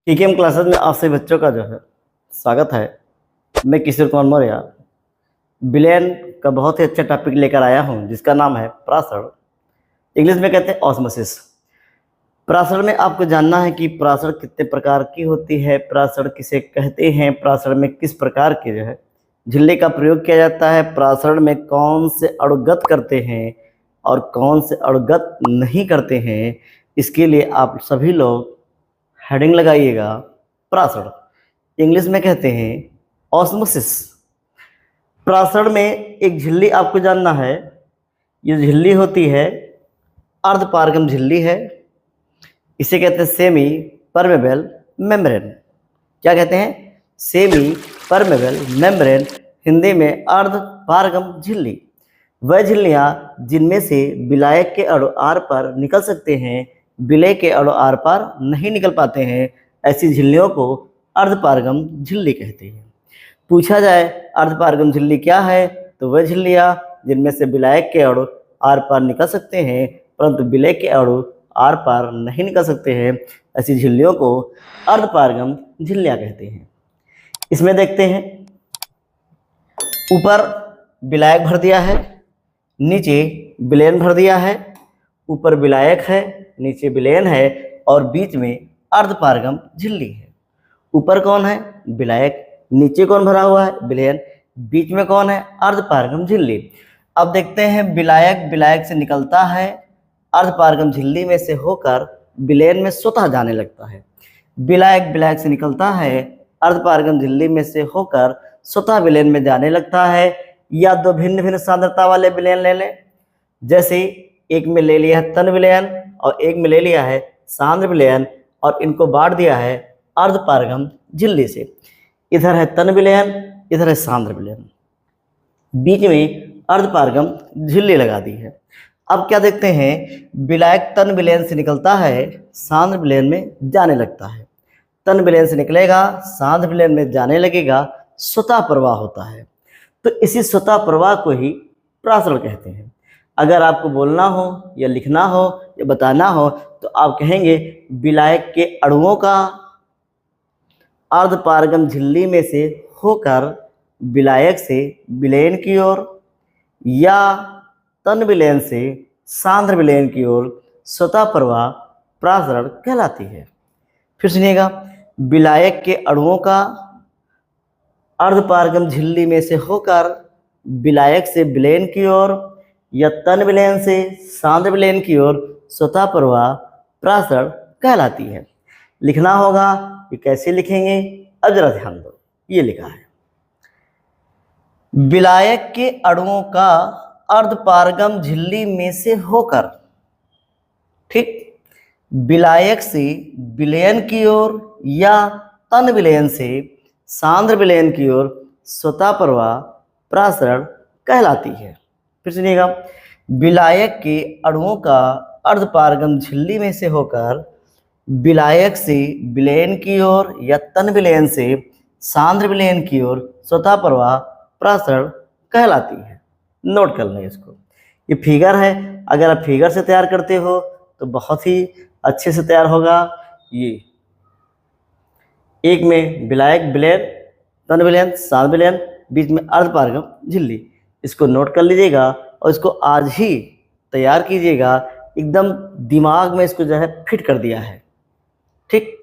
KKM classes में आप सभी बच्चों का जो है स्वागत है। मैं किशोर कुमार मौर्य बिलियन का बहुत ही अच्छा टॉपिक लेकर आया हूं, जिसका नाम है प्रासरण। इंग्लिश में कहते हैं ऑस्मोसिस। प्रासरण में आपको जानना है कि प्रासरण कितने प्रकार की होती है, प्रासरण किसे कहते हैं, प्रासरण में किस प्रकार के जो है झिल्ली का प्रयोग किया जाता है, प्रासरण में कौन से अणुगत करते हैं और कौन से अणुगत नहीं करते हैं। इसके लिए आप सभी लोग हेडिंग लगाइएगा प्रासरण। इंग्लिश में कहते हैं ऑस्मोसिस। प्रासरण में एक झिल्ली आपको जानना है। ये झिल्ली होती है अर्धपारगम झिल्ली है। इसे कहते हैं सेमी परमेबल मेम्ब्रेन। क्या कहते हैं? सेमी परमेबल मेम्ब्रेन, हिंदी में अर्धपारगम झिल्ली। वह झिल्लियाँ जिनमें से विलायक के अणु आर पार निकल सकते हैं, विलय के अणु आर पार नहीं निकल पाते हैं, ऐसी झिल्लियों को अर्धपारगम झिल्ली कहते हैं। पूछा जाए अर्धपारगम झिल्ली क्या है, तो वह झिल्लियाँ जिनमें से विलायक के अणु आर पार निकल सकते हैं परंतु विलय के अणु आर पार नहीं निकल सकते हैं, ऐसी झिल्लियों को अर्धपारगम झिल्लियाँ कहते हैं। इसमें देखते हैं, ऊपर विलायक भर दिया है, नीचे विलयन भर दिया है। ऊपर विलायक है, नीचे विलयन है और बीच में अर्धपारगम झिल्ली है। ऊपर कौन है? विलायक। नीचे कौन भरा हुआ है? विलयन। बीच में कौन है? अर्धपारगम झिल्ली। अब देखते हैं, विलायक विलायक से निकलता है, अर्धपारगम झिल्ली में से होकर विलयन में स्वतः जाने लगता है। विलायक विलायक से निकलता है, अर्धपारगम झिल्ली में से होकर स्वतः विलयन में जाने लगता है। या दो भिन्न भिन्न सांद्रता वाले विलयन ले लें। जैसे एक में ले लिया है तन विलयन और एक में ले लिया है सांद्र विलयन और इनको बांट दिया है अर्धपारगम झिल्ली से। इधर है तन विलयन, इधर है सांद्र विलयन, बीच में अर्धपारगम झिल्ली लगा दी है। अब क्या देखते हैं, विलायक तन विलयन से निकलता है, सांद्र विलयन में जाने लगता है। तन विलयन से निकलेगा, सांद्र विलयन में जाने लगेगा, स्वतः प्रवाह होता है। तो इसी स्वतः प्रवाह को ही प्रासरण कहते हैं। अगर आपको बोलना हो या लिखना हो या बताना हो तो आप कहेंगे विलायक के अणुओं का अर्धपारगम झिल्ली में से होकर विलायक से विलयन की ओर या तन विलयन से सांद्र विलयन की ओर स्वतः प्रवाह प्रासरण कहलाती है। फिर सुनिएगा, विलायक के अणुओं का अर्धपारगम झिल्ली में से होकर विलायक से विलयन की ओर या तन विलयन से सांद्र विलयन की ओर स्वतः प्रवाह प्रासरण कहलाती है। लिखना होगा, ये कैसे लिखेंगे? अब जरा ध्यान दो, ये लिखा है, विलायक के अणुओं का अर्धपारगम झिल्ली में से होकर, ठीक, विलायक से विलयन की ओर या तन विलयन से सांद्र विलयन की ओर स्वतः प्रवाह प्रासरण कहलाती है। फिर सुनिएगा, विलायक के अणुओं का अर्धपारगम झिल्ली में से होकर विलायक से विलयन की ओर या तन विलयन से सांद्र विलयन की ओर स्वतः प्रवाह प्रासरण कहलाती है। नोट कर लें इसको। ये फिगर है, अगर आप फिगर से तैयार करते हो तो बहुत ही अच्छे से तैयार होगा। ये एक में विलायक विलयन, तन विलयन, सांद्र विलयन, बीच में अर्धपारगम झिल्ली। इसको नोट कर लीजिएगा और इसको आज ही तैयार कीजिएगा। एकदम दिमाग में इसको जो है फिट कर दिया है, ठीक।